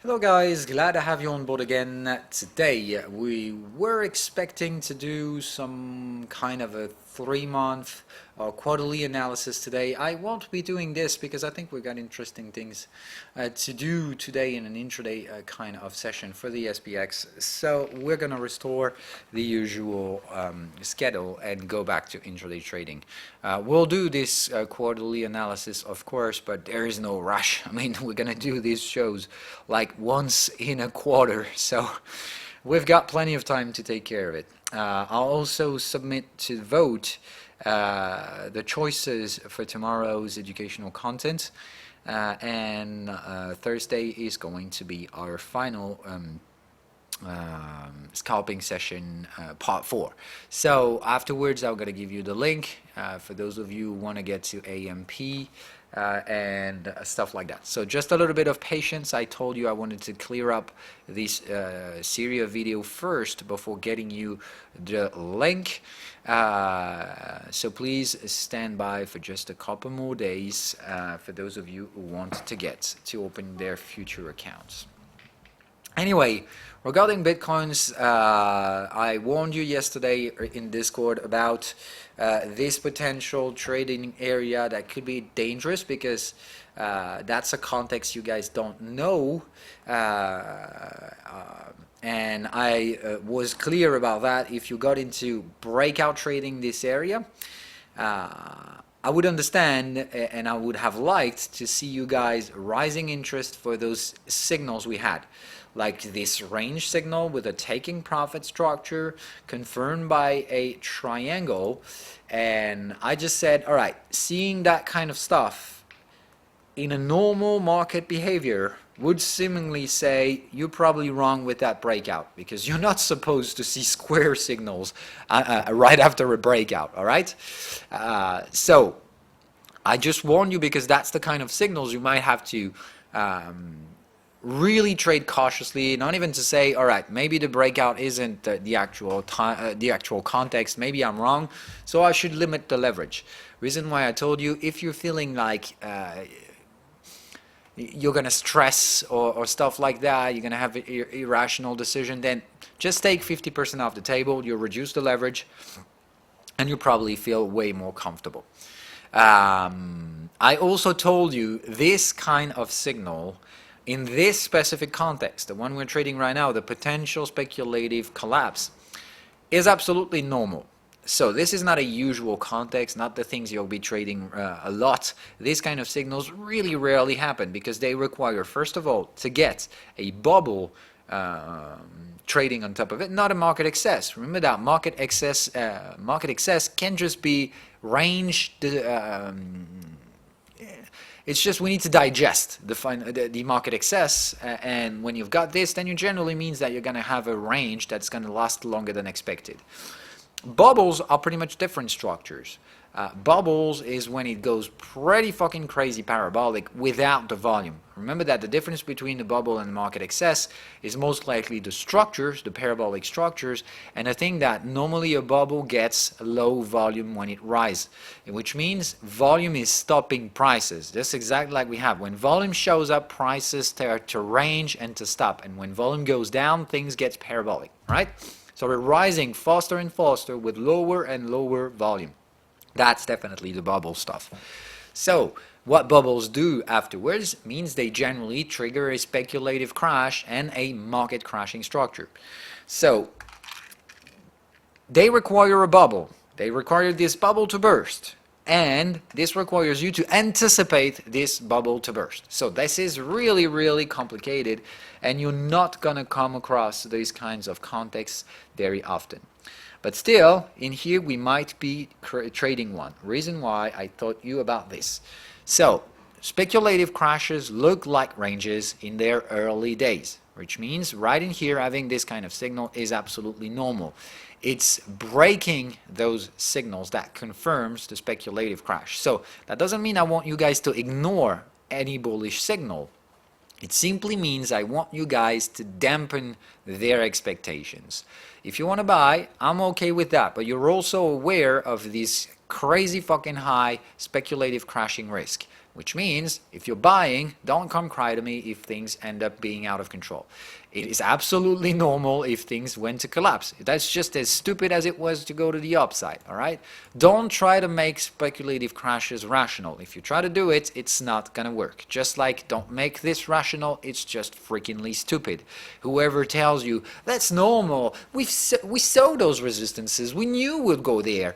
Hello guys, glad to have you on board again. Today we were expecting to do some kind of a 3-month or quarterly analysis today. I won't be doing this because I think we've got interesting things to do today in an intraday kind of session for the SPX. So we're going to restore the usual schedule and go back to intraday trading. We'll do this quarterly analysis, of course, but there is no rush. I mean, we're going to do these shows like once in a quarter, so we've got plenty of time to take care of it. I'll also submit to vote the choices for tomorrow's educational content, and Thursday is going to be our final scalping session, part 4. So afterwards I'm going to give you the link for those of you who want to get to AMP and stuff like that. So just a little bit of patience. I told you I wanted to clear up this series of video first before getting you the link. So please stand by for just a couple more days for those of you who want to get to open their future accounts. Anyway, regarding Bitcoins, I warned you yesterday in Discord about this potential trading area that could be dangerous because that's a context you guys don't know. And I was clear about that. If you got into breakout trading this area, I would understand and I would have liked to see you guys rising interest for those signals we had, like this range signal with a taking profit structure confirmed by a triangle. And I just said, all right, seeing that kind of stuff in a normal market behavior would seemingly say you're probably wrong with that breakout, because you're not supposed to see square signals right after a breakout. All right, so I just warn you because that's the kind of signals you might have to really trade cautiously. Not even to say, all right, maybe the breakout isn't the actual context, maybe I'm wrong, so I should limit the leverage. Reason why I told you, if you're feeling like you're gonna stress or stuff like that, you're gonna have an irrational decision, then just take 50% off the table. You'll reduce the leverage and you'll probably feel way more comfortable. I also told you this kind of signal in this specific context, the one we're trading right now, the potential speculative collapse, is absolutely normal. So this is not a usual context, not the things you'll be trading a lot. These kind of signals really rarely happen because they require, first of all, to get a bubble trading on top of it, not a market excess. Remember that market excess can just be range. It's just we need to digest the market excess, and when you've got this, then it generally means that you're going to have a range that's going to last longer than expected. Bubbles are pretty much different structures. Bubbles is when it goes pretty fucking crazy parabolic without the volume. Remember that the difference between the bubble and the market excess is most likely the structures, the parabolic structures, and I think that normally a bubble gets low volume when it rises, which means volume is stopping prices. Just exactly like we have. When volume shows up, prices start to range and to stop, and when volume goes down, things get parabolic, right? So we're rising faster and faster with lower and lower volume. That's definitely the bubble stuff. So what bubbles do afterwards means they generally trigger a speculative crash and a market crashing structure. So they require a bubble. They require this bubble to burst. And this requires you to anticipate this bubble to burst. So this is really, really complicated, and you're not going to come across these kinds of contexts very often. But still, in here we might be trading one. Reason why I taught you about this. So speculative crashes look like ranges in their early days, which means right in here having this kind of signal is absolutely normal. It's breaking those signals that confirms the speculative crash. So that doesn't mean I want you guys to ignore any bullish signal. It simply means I want you guys to dampen their expectations. If you want to buy, I'm okay with that, but you're also aware of this crazy fucking high speculative crashing risk. which means if you're buying, don't come cry to me if things end up being out of control. It is absolutely normal if things went to collapse. That's just as stupid as it was to go to the upside, all right? Don't try to make speculative crashes rational. If you try to do it, it's not gonna work. Just like don't make this rational, it's just freakingly stupid. Whoever tells you, that's normal, we saw those resistances, we knew we'd go there.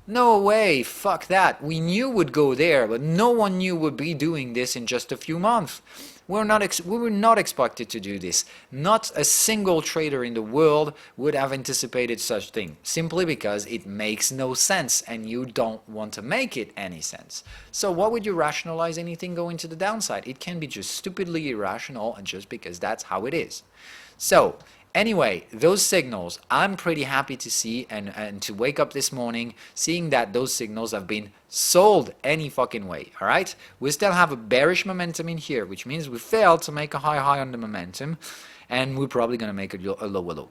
No way, fuck that. We knew we'd go there, but no one knew we'd be doing this in just a few months. We were not expected to do this. Not a single trader in the world would have anticipated such thing, simply because it makes no sense and you don't want to make it any sense. So what would you rationalize anything going to the downside? It can be just stupidly irrational and just because that's how it is. So anyway, those signals, I'm pretty happy to see and to wake up this morning seeing that those signals have been sold any fucking way, all right? We still have a bearish momentum in here, which means we failed to make a high on the momentum, and we're probably going to make a lower low.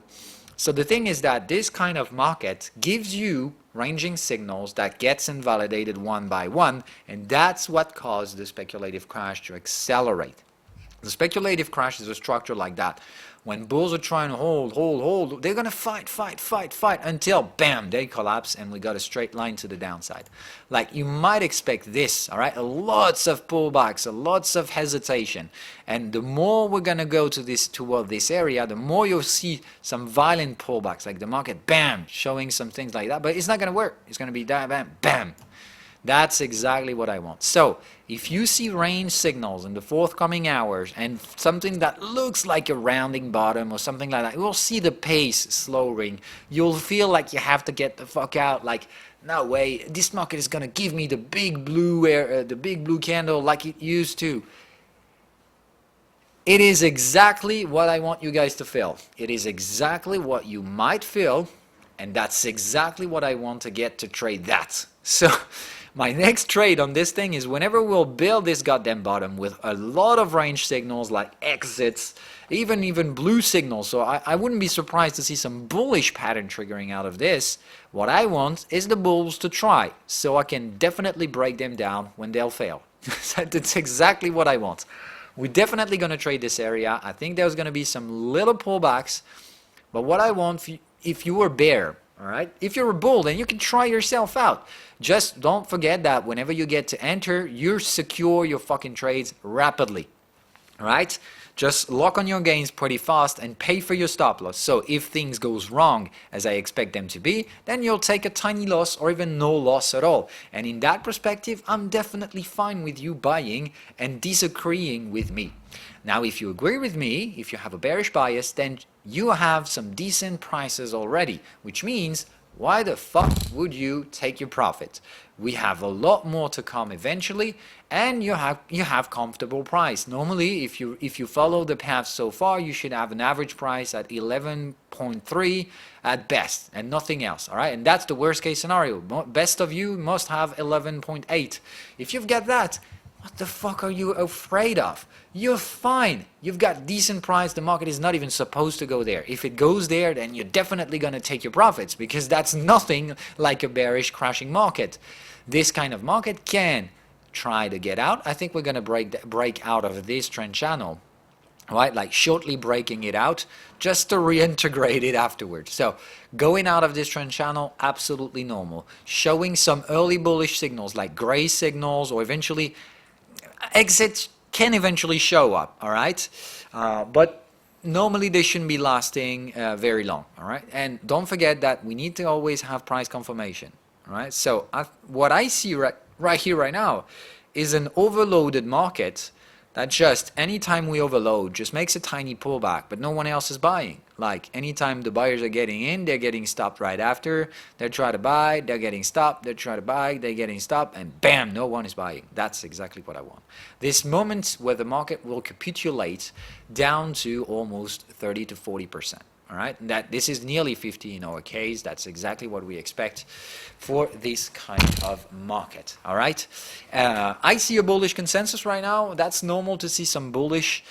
So the thing is that this kind of market gives you ranging signals that gets invalidated one by one, and that's what caused the speculative crash to accelerate. The speculative crash is a structure like that. When bulls are trying to hold, they're going to fight until, bam, they collapse and we got a straight line to the downside. Like you might expect this, all right? Lots of pullbacks, lots of hesitation. And the more we're going to go toward this area, the more you'll see some violent pullbacks, like the market, bam, showing some things like that. But it's not going to work. It's going to be bam, bam. That's exactly what I want. So if you see range signals in the forthcoming hours and something that looks like a rounding bottom or something like that, you'll see the pace slowing. You'll feel like you have to get the fuck out. Like, no way, this market is going to give me the big blue candle like it used to. It is exactly what I want you guys to feel. It is exactly what you might feel, and that's exactly what I want to get to trade that. So my next trade on this thing is whenever we'll build this goddamn bottom with a lot of range signals like exits, even blue signals. So I wouldn't be surprised to see some bullish pattern triggering out of this. What I want is the bulls to try, so I can definitely break them down when they'll fail. That's exactly what I want. We're definitely going to trade this area. I think there's going to be some little pullbacks, but what I want, if you were bear, all right, if you're a bull, then you can try yourself out. Just don't forget that whenever you get to enter, you secure your fucking trades rapidly. All right? Just lock on your gains pretty fast and pay for your stop loss. So if things goes wrong, as I expect them to be, then you'll take a tiny loss or even no loss at all. And in that perspective, I'm definitely fine with you buying and disagreeing with me. Now, if you agree with me, if you have a bearish bias, then you have some decent prices already, which means why the fuck would you take your profit? We have a lot more to come eventually, and you have comfortable price. Normally, if you follow the path so far, you should have an average price at 11.3 at best, and nothing else. All right, and that's the worst case scenario. Best of you must have 11.8. If you've got that, what the fuck are you afraid of? You're fine. You've got decent price. The market is not even supposed to go there. If it goes there, then you're definitely going to take your profits because that's nothing like a bearish crashing market. This kind of market can try to get out. I think we're going to break out of this trend channel, right? Like shortly breaking it out just to reintegrate it afterwards. So going out of this trend channel, absolutely normal. Showing some early bullish signals like gray signals or eventually exits can eventually show up, all right? But normally they shouldn't be lasting very long, all right? And don't forget that we need to always have price confirmation, all right? So what I see right here, right now, is an overloaded market that just anytime we overload just makes a tiny pullback, but no one else is buying. Like anytime the buyers are getting in, they're getting stopped right after. They try to buy, they're getting stopped. They try to buy, they're getting stopped, and bam, no one is buying. That's exactly what I want. This moment where the market will capitulate down to almost 30 to 40%. All right, that this is nearly 50 in our case. That's exactly what we expect for this kind of market. All right, I see a bullish consensus right now. That's normal to see some bullish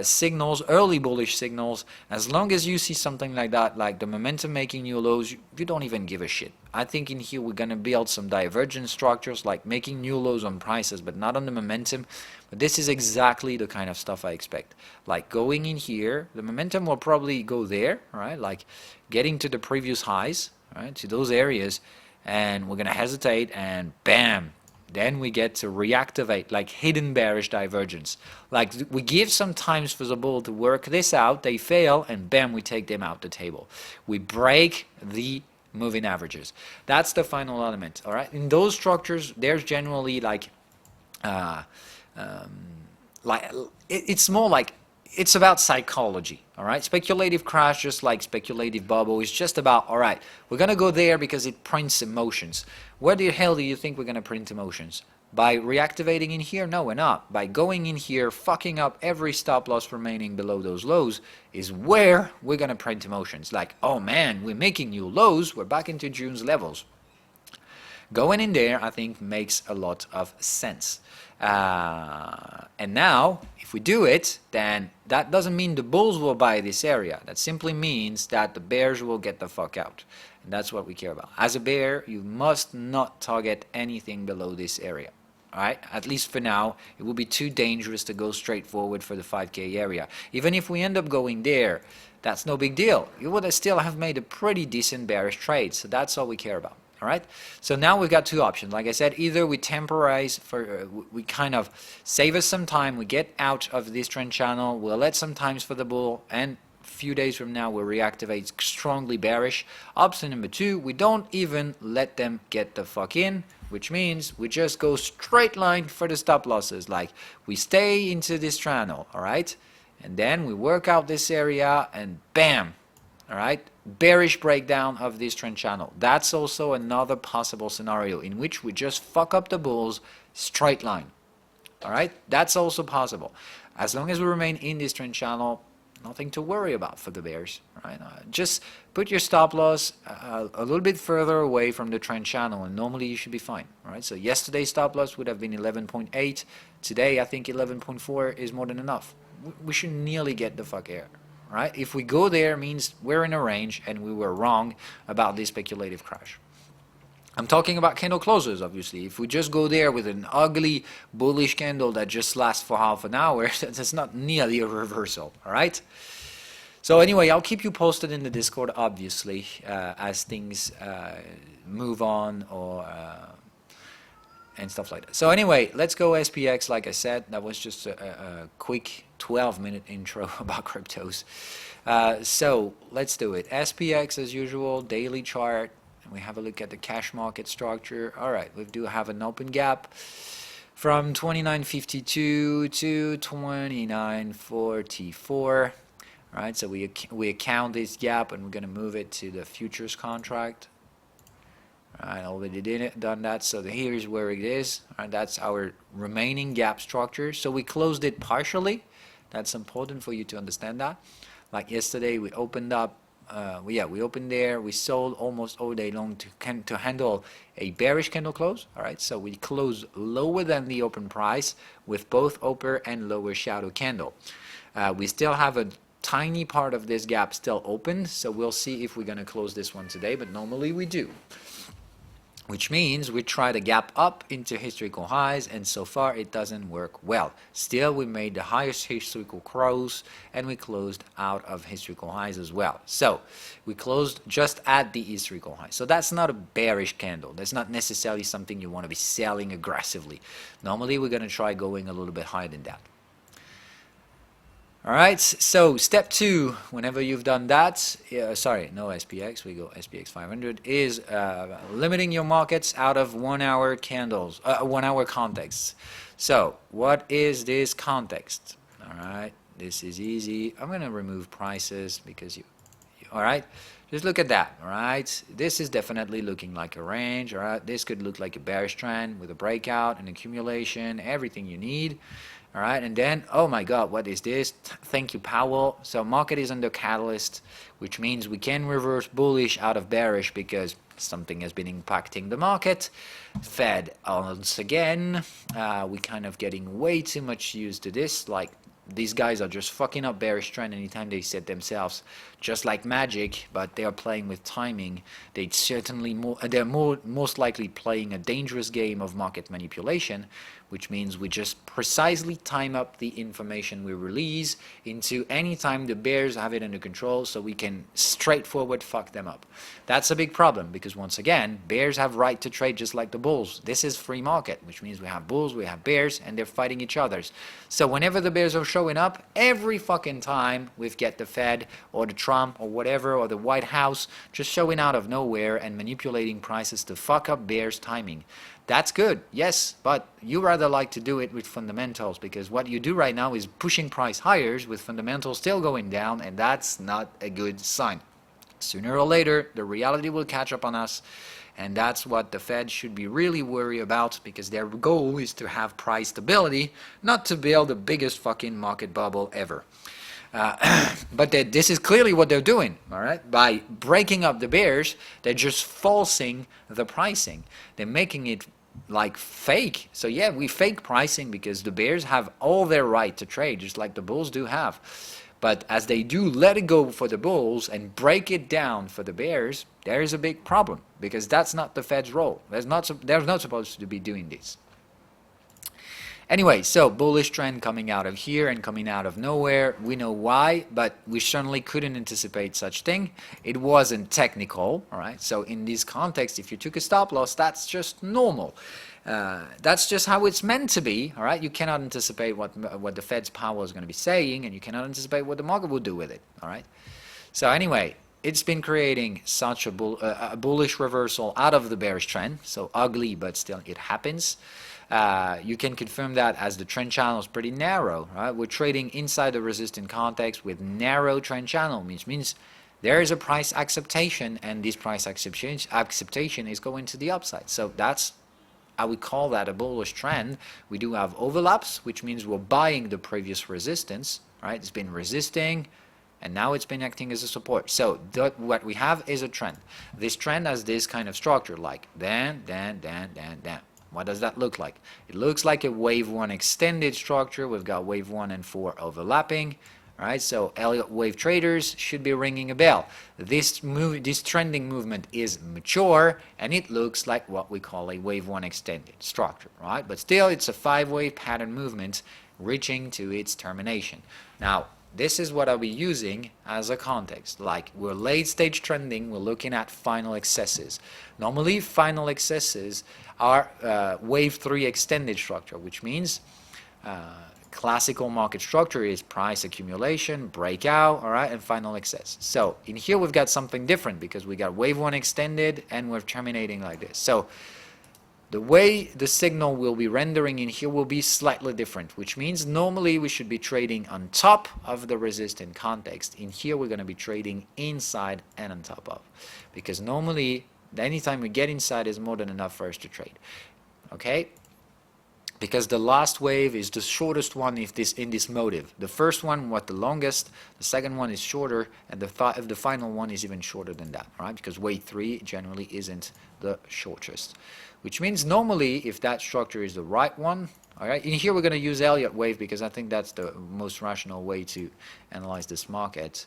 signals, early bullish signals. As long as you see something like that, like the momentum making new lows, you don't even give a shit. I think in here we're going to build some divergent structures, like making new lows on prices, but not on the momentum. But this is exactly the kind of stuff I expect. Like going in here, the momentum will probably go there, right? Like getting to the previous highs, right? To those areas, and we're going to hesitate, and bam, then we get to reactivate, like hidden bearish divergence. Like we give some times for the bull to work this out, they fail, and bam, we take them out the table. We break the moving averages. That's the final element, all right? In those structures, there's generally like it's more like, it's about psychology, all right? Speculative crash, just like speculative bubble, is just about, all right, we're going to go there because it prints emotions. Where the hell do you think we're going to print emotions? By reactivating in here? No, we're not. By going in here, fucking up every stop loss remaining below those lows is where we're going to print emotions. Like, oh man, we're making new lows, we're back into June's levels. Going in there, I think, makes a lot of sense. And now, if we do it, then that doesn't mean the bulls will buy this area. That simply means that the bears will get the fuck out. And that's what we care about. As a bear, you must not target anything below this area. All right? At least for now, it will be too dangerous to go straight forward for the 5K area. Even if we end up going there, that's no big deal. You would still have made a pretty decent bearish trade. So that's all we care about. All right, so now we've got two options. Like I said, either we temporize, we kind of save us some time, we get out of this trend channel, we'll let some times for the bull, and a few days from now we'll reactivate strongly bearish. Option number two, we don't even let them get the fuck in, which means we just go straight line for the stop losses. Like we stay into this channel, all right, and then we work out this area, and bam. All right, bearish breakdown of this trend channel. That's also another possible scenario in which we just fuck up the bulls straight line. All right, that's also possible. As long as we remain in this trend channel, nothing to worry about for the bears. Right? Just put your stop loss a little bit further away from the trend channel, and normally you should be fine. All right, so yesterday's stop loss would have been 11.8. Today, I think 11.4 is more than enough. We should nearly get the fuck out. Right? If we go there, means we're in a range and we were wrong about this speculative crash. I'm talking about candle closers, obviously. If we just go there with an ugly bullish candle that just lasts for half an hour, that's not nearly a reversal. All right? So anyway, I'll keep you posted in the Discord, obviously, as things move on or and stuff like that. So anyway, let's go SPX. Like I said, that was just a quick 12-minute intro about cryptos. So let's do it. SPX as usual, daily chart. We have a look at the cash market structure. All right, we do have an open gap from 29.52 to 29.44. All right, so we account this gap and we're going to move it to the futures contract. I already done that, so here's where it is. All right, that's our remaining gap structure. So we closed it partially. That's important for you to understand that. Like yesterday, we opened up. We opened there. We sold almost all day long to handle a bearish candle close. All right, so we closed lower than the open price with both upper and lower shadow candle. We still have a tiny part of this gap still open, so we'll see if we're going to close this one today, but normally we do. Which means we try to gap up into historical highs, and so far it doesn't work well. Still, we made the highest historical close, and we closed out of historical highs as well. So we closed just at the historical high. So that's not a bearish candle. That's not necessarily something you want to be selling aggressively. Normally, we're going to try going a little bit higher than that. All right, so step two, whenever you've done that, sorry, no SPX, we go SPX 500, is limiting your markets out of 1 hour candles, 1 hour contexts. So what is this context? All right, this is easy. I'm going to remove prices because all right, just look at that. All right, this is definitely looking like a range. All right, this could look like a bearish trend with a breakout, an accumulation, everything you need. All right, and then, oh my God, what is this? Thank you, Powell. So market is under catalyst, which means we can reverse bullish out of bearish because something has been impacting the market. Fed once again, we kind of getting way too much used to this. Like these guys are just fucking up bearish trend anytime they set themselves, just like magic, but they are playing with timing. They're most likely playing a dangerous game of market manipulation, which means we just precisely time up the information we release into any time the bears have it under control, so we can straightforward fuck them up. That's a big problem, because once again, bears have right to trade just like the bulls. This is free market, which means we have bulls, we have bears, and they're fighting each other. So whenever the bears are showing up, every fucking time we get the Fed or the Trump or whatever, or the White House just showing out of nowhere and manipulating prices to fuck up bears' timing. That's good, yes, but you rather like to do it with fundamentals, because what you do right now is pushing price higher with fundamentals still going down, and that's not a good sign. Sooner or later, the reality will catch up on us, and that's what the Fed should be really worried about, because their goal is to have price stability, not to build the biggest fucking market bubble ever. But this is clearly what they're doing, all right? By breaking up the bears, they're just falsing the pricing. They're making it like fake. So yeah, we fake pricing because the bears have all their right to trade, just like the bulls do have. But as they do let it go for the bulls and break it down for the bears, there is a big problem, because that's not the Fed's role. They're not supposed to be doing this. Anyway, so bullish trend coming out of here and coming out of nowhere. We know why, but we certainly couldn't anticipate such thing. It wasn't technical, all right? So in this context, if you took a stop loss, that's just normal. That's just how it's meant to be, all right? You cannot anticipate what the Fed's power is going to be saying, and you cannot anticipate what the market will do with it, all right? So anyway, it's been creating such a bullish reversal out of the bearish trend. So ugly, but still it happens. You can confirm that as the trend channel is pretty narrow, right? We're trading inside the resistant context with narrow trend channel, which means there is a price acceptation, and this price acceptation is going to the upside. So that's, I would call that a bullish trend. We do have overlaps, which means we're buying the previous resistance, right? It's been resisting, and now it's been acting as a support. So what we have is a trend. This trend has this kind of structure, like then. What does that look like? It looks like a wave 1 extended structure. We've got wave 1 and 4 overlapping. All right, so Elliott wave traders should be ringing a bell. This trending movement is mature, and it looks like what we call a wave 1 extended structure, right? But still, it's a 5-wave pattern movement reaching to its termination. Now, this is what I'll be using as a context. Like, we're late stage trending, we're looking at final excesses. Normally, final excesses are wave 3 extended structure, which means classical market structure is price accumulation, breakout, all right, and final excess. So in here we've got something different, because we got wave 1 extended and we're terminating like this. So the way the signal will be rendering in here will be slightly different, which means normally we should be trading on top of the resistant context. In here we're going to be trading inside and on top of, because normally anytime we get inside is more than enough for us to trade, okay? Because the last wave is the shortest one in this motive. The first one was the longest, the second one is shorter, and the final one is even shorter than that, right? Because wave 3 generally isn't the shortest. Which means normally, if that structure is the right one, all right, in here we're going to use Elliott wave, because I think that's the most rational way to analyze this market.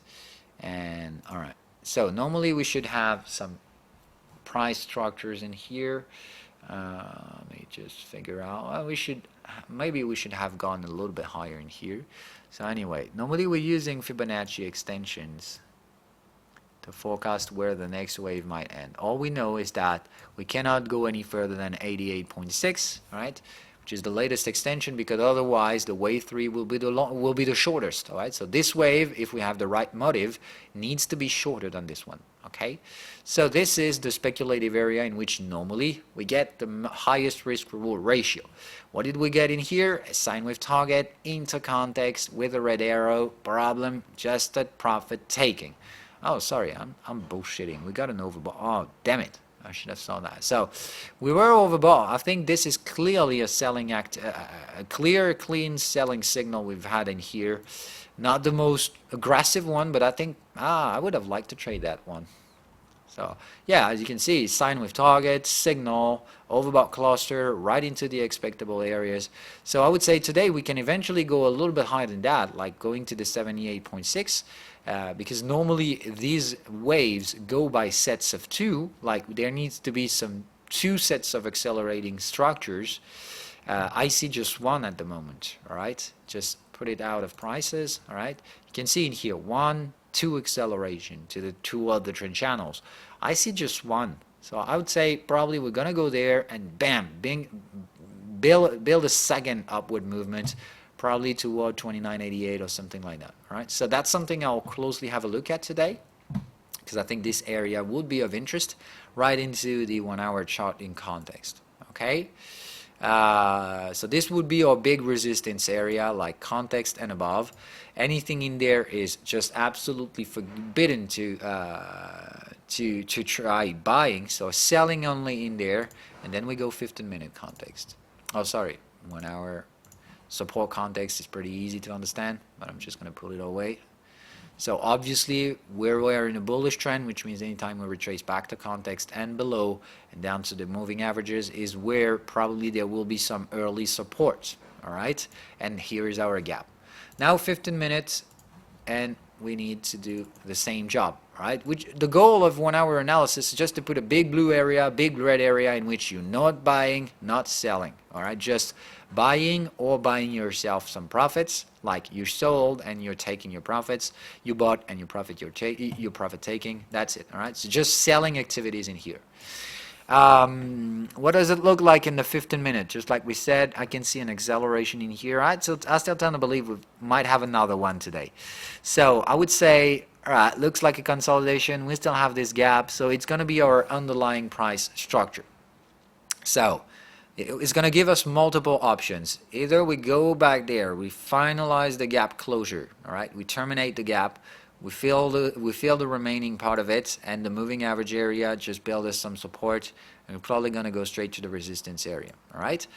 And all right, so normally we should have some price structures in here. Let me just figure out. Well, maybe we should have gone a little bit higher in here. So anyway, normally we're using Fibonacci extensions to forecast where the next wave might end. All we know is that we cannot go any further than 88.6, right? Which is the latest extension, because otherwise the wave 3 will be the shortest, all right? So this wave, if we have the right motive, needs to be shorter than this one, okay? So this is the speculative area in which normally we get the highest risk-reward ratio. What did we get in here? A sine wave target into context with a red arrow. Problem, just a profit taking. Oh, sorry, I'm bullshitting. We got an overbought. Oh, damn it. I should have saw that. So we were overbought. I think this is clearly a selling act, a clean selling signal we've had in here. Not the most aggressive one, but I think, I would have liked to trade that one. So yeah, as you can see, sign with target, signal, overbought cluster, right into the expectable areas. So I would say today we can eventually go a little bit higher than that, like going to the 78.6, because normally these waves go by sets of two, like there needs to be some two sets of accelerating structures. I see just one at the moment, all right? Just put it out of prices, all right? You can see in here, 1, 2 acceleration to the two other trend channels. I see just one. So I would say probably we're going to go there and bam, build a second upward movement, probably toward 29.88 or something like that, all right? So that's something I'll closely have a look at today, because I think this area would be of interest right into the 1 hour chart in context, okay? So this would be our big resistance area, like context and above. Anything in there is just absolutely forbidden to try buying. So selling only in there, and then we go 15-minute context. Oh, sorry, 1 hour support context is pretty easy to understand, but I'm just going to pull it away. So obviously we're in a bullish trend, which means anytime we retrace back to context and below and down to the moving averages is where probably there will be some early support, all right? And here is our gap. Now 15 minutes, and we need to do the same job, right? Which the goal of 1 hour analysis is just to put a big blue area, big red area in which you're not buying, not selling, all right? Just buying or buying yourself some profits, like you sold and you're taking your profits, you bought and your profit taking, that's it, all right? So just selling activities in here. What does it look like in the 15 minutes? Just like we said, I can see an acceleration in here, right? So I still tend to believe we might have another one today. So I would say, all right, looks like a consolidation. We still have this gap, so it's going to be our underlying price structure. So it's going to give us multiple options. Either we go back there, we finalize the gap closure, all right? We terminate the gap, we fill the remaining part of it, and the moving average area just build us some support, and we're probably going to go straight to the resistance area, all right?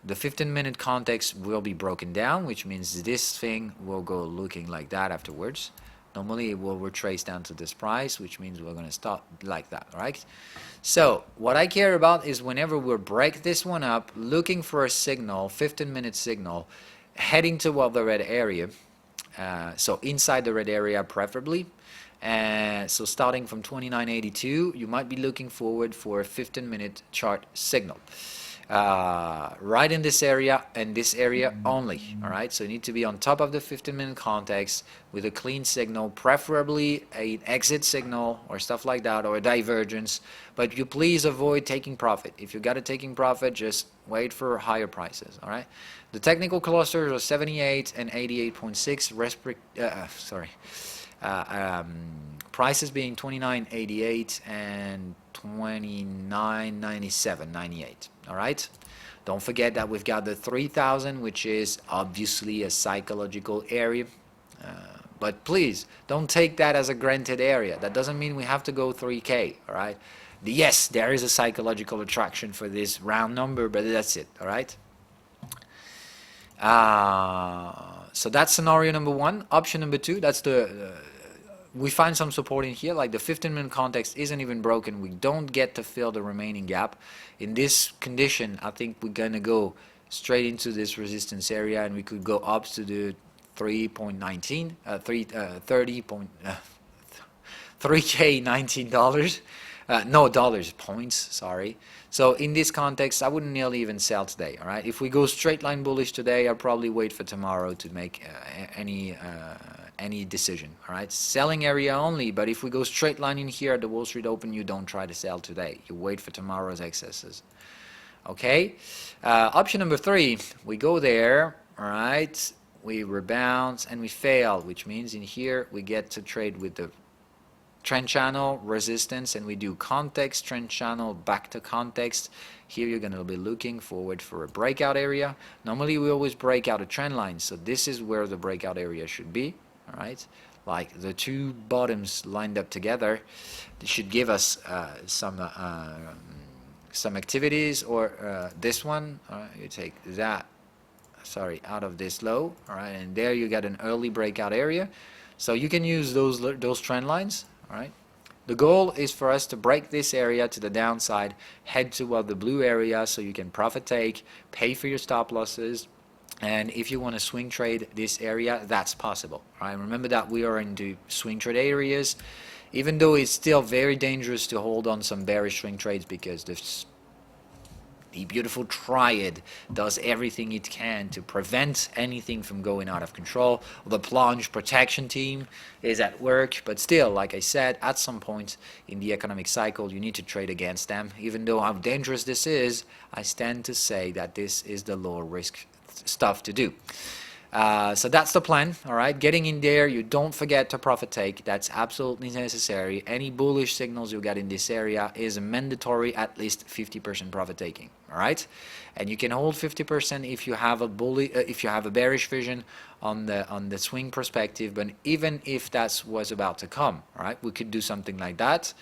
The 15-minute context will be broken down, which means this thing will go looking like that afterwards. Normally it will retrace down to this price, which means we're going to stop like that, right? So what I care about is whenever we break this one up, looking for a signal, 15-minute signal, heading toward the red area, so inside the red area preferably. So starting from 29.82, you might be looking forward for a 15-minute chart signal. Right in this area and this area only, all right? So you need to be on top of the 15-minute context with a clean signal, preferably an exit signal or stuff like that, or a divergence, but you please avoid taking profit. If you got a taking profit, just wait for higher prices, all right? The technical clusters are 78 and 88.6 prices being 29.88 and 29.97.98. All right, don't forget that we've got the 3000, which is obviously a psychological area, but please don't take that as a granted area. That doesn't mean we have to go 3K, all right? Yes, there is a psychological attraction for this round number, but that's it, all right? So that's scenario number one. Option number two, that's we find some support in here, like the 15-minute context isn't even broken. We don't get to fill the remaining gap. In this condition, I think we're going to go straight into this resistance area, and we could go up to the 3.19, 3K $19. No, dollars, points, sorry. So in this context, I wouldn't nearly even sell today, all right? If we go straight line bullish today, I'll probably wait for tomorrow to make any decision, all right? Selling area only, but if we go straight line in here at the Wall Street Open, you don't try to sell today. You wait for tomorrow's excesses, okay? Option number three, we go there, all right? We rebound and we fail, which means in here we get to trade with the trend channel, resistance, and we do context, trend channel, back to context. Here you're going to be looking forward for a breakout area. Normally we always break out a trend line, so this is where the breakout area should be, all right? Like the two bottoms lined up together, they should give us some activities, or this one, all right, you take that, sorry, out of this low, all right, and there you get an early breakout area. So you can use those trend lines, all right, The goal is for us to break this area to the downside, head toward the blue area so you can profit take, pay for your stop losses, and if you want to swing trade this area, that's possible. Right? Remember that we are into swing trade areas, even though it's still very dangerous to hold on some bearish swing trades because the beautiful triad does everything it can to prevent anything from going out of control. The plunge protection team is at work, but still, like I said, at some point in the economic cycle, you need to trade against them. Even though how dangerous this is, I stand to say that this is the lower risk stuff to do. So that's the plan, all right? Getting in there, you don't forget to profit take. That's absolutely necessary. Any bullish signals you get in this area is mandatory, at least 50% profit taking, all right? And you can hold 50% if you have a bearish vision on the swing perspective. But even if that was about to come, all right, we could do something like that.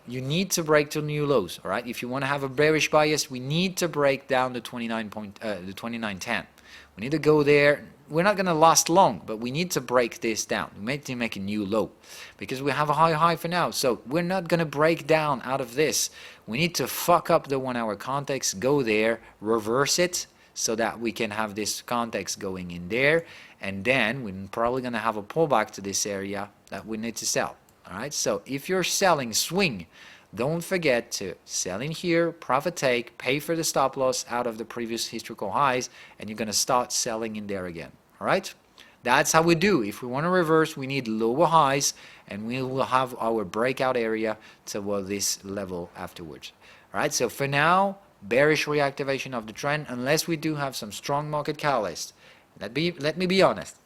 You need to break to new lows, all right? If you want to have a bearish bias, we need to break down the 29.10. We need to go there. We're not going to last long, but we need to break this down. We need to make a new low because we have a high for now. So we're not going to break down out of this. We need to fuck up the 1 hour context, go there, reverse it so that we can have this context going in there. And then we're probably going to have a pullback to this area that we need to sell. All right. So if you're selling swing, don't forget to sell in here, profit take, pay for the stop loss out of the previous historical highs, and you're going to start selling in there again. All right? That's how we do. If we want to reverse, we need lower highs, and we will have our breakout area toward this level afterwards. All right? So for now, bearish reactivation of the trend, unless we do have some strong market catalyst. Let me be honest.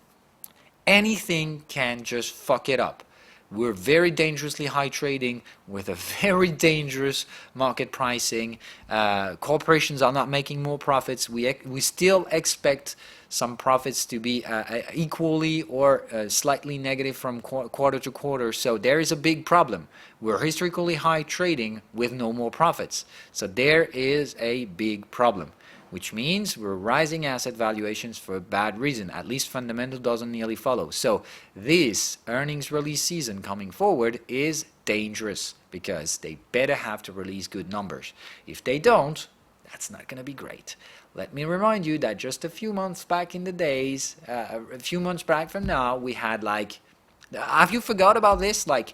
Anything can just fuck it up. We're very dangerously high trading with a very dangerous market pricing. Corporations are not making more profits. We still expect some profits to be equally or slightly negative from quarter to quarter. So there is a big problem. We're historically high trading with no more profits. So there is a big problem, which means we're rising asset valuations for a bad reason. At least fundamental doesn't nearly follow. So this earnings release season coming forward is dangerous because they better have to release good numbers. If they don't, that's not going to be great. Let me remind you that just a few months back in the days, a few months back from now, we had like, have you forgot about this? Like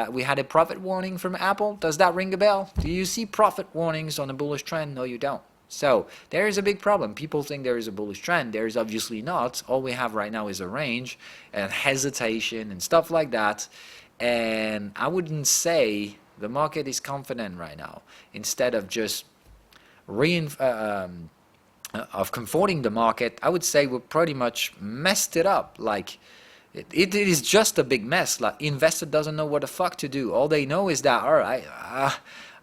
we had a profit warning from Apple. Does that ring a bell? Do you see profit warnings on a bullish trend? No, you don't. So there is a big problem. People think there is a bullish trend. There is obviously not. All we have right now is a range and hesitation and stuff like that. And I wouldn't say the market is confident right now. Instead of just comforting the market, I would say we pretty much messed it up. Like it is just a big mess. Like investor doesn't know what the fuck to do. All they know is that, all right,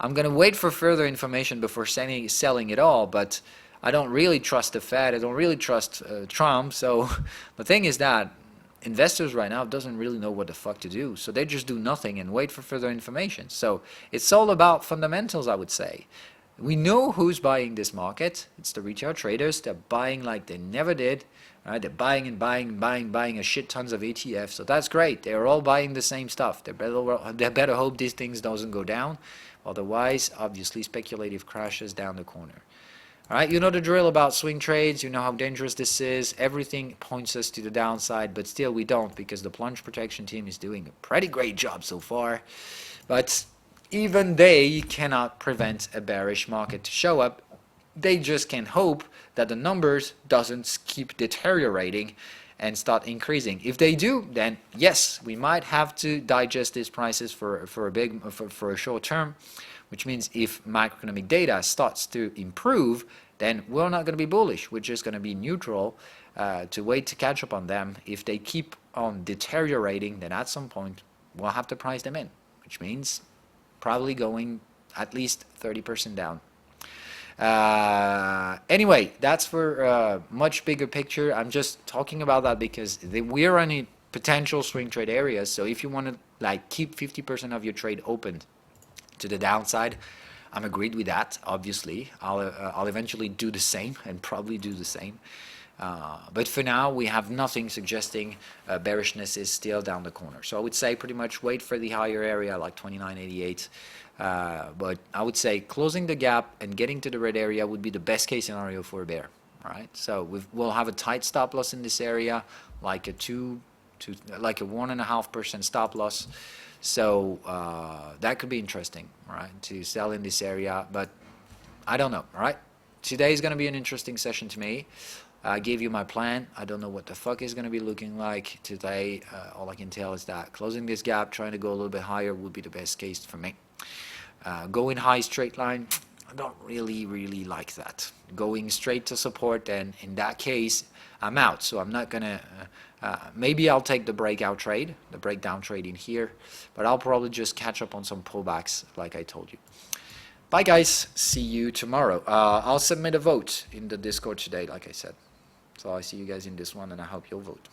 I'm going to wait for further information before selling it all, but I don't really trust the Fed. I don't really trust Trump. So the thing is that investors right now doesn't really know what the fuck to do. So they just do nothing and wait for further information. So it's all about fundamentals, I would say. We know who's buying this market. It's the retail traders. They're buying like they never did. Right? They're buying and buying a shit tons of ETFs. So that's great. They're all buying the same stuff. They better hope these things doesn't go down. Otherwise, obviously, speculative crashes down the corner. All right, you know the drill about swing trades. You know how dangerous this is. Everything points us to the downside, but still we don't because the plunge protection team is doing a pretty great job so far. But even they cannot prevent a bearish market to show up. They just can hope that the numbers doesn't keep deteriorating and start increasing. If they do, then yes, we might have to digest these prices for a short term, which means if macroeconomic data starts to improve, then we're not going to be bullish. We're just going to be neutral to wait to catch up on them. If they keep on deteriorating, then at some point we'll have to price them in, which means probably going at least 30% down. Anyway, that's for a much bigger picture. I'm just talking about that because we're on a potential swing trade areas. So if you want to like keep 50% of your trade open to the downside, I'm agreed with that. Obviously, I'll eventually do the same and probably do the same. But for now, we have nothing suggesting bearishness is still down the corner. So I would say pretty much wait for the higher area like 29.88. But I would say closing the gap and getting to the red area would be the best case scenario for a bear. Right? So we'll have a tight stop loss in this area, like a 1.5% stop loss. So that could be interesting, right? To sell in this area, but I don't know. All right. Today is going to be an interesting session to me. I gave you my plan. I don't know what the fuck is going to be looking like today. All I can tell is that closing this gap, trying to go a little bit higher would be the best case for me. Going high straight line, I don't really like that. Going straight to support, and in that case, I'm out. So I'm not going to, maybe I'll take the breakout trade, the breakdown trade in here, but I'll probably just catch up on some pullbacks like I told you. Bye guys, see you tomorrow. I'll submit a vote in the Discord today, like I said. So I see you guys in this one, and I hope you'll vote.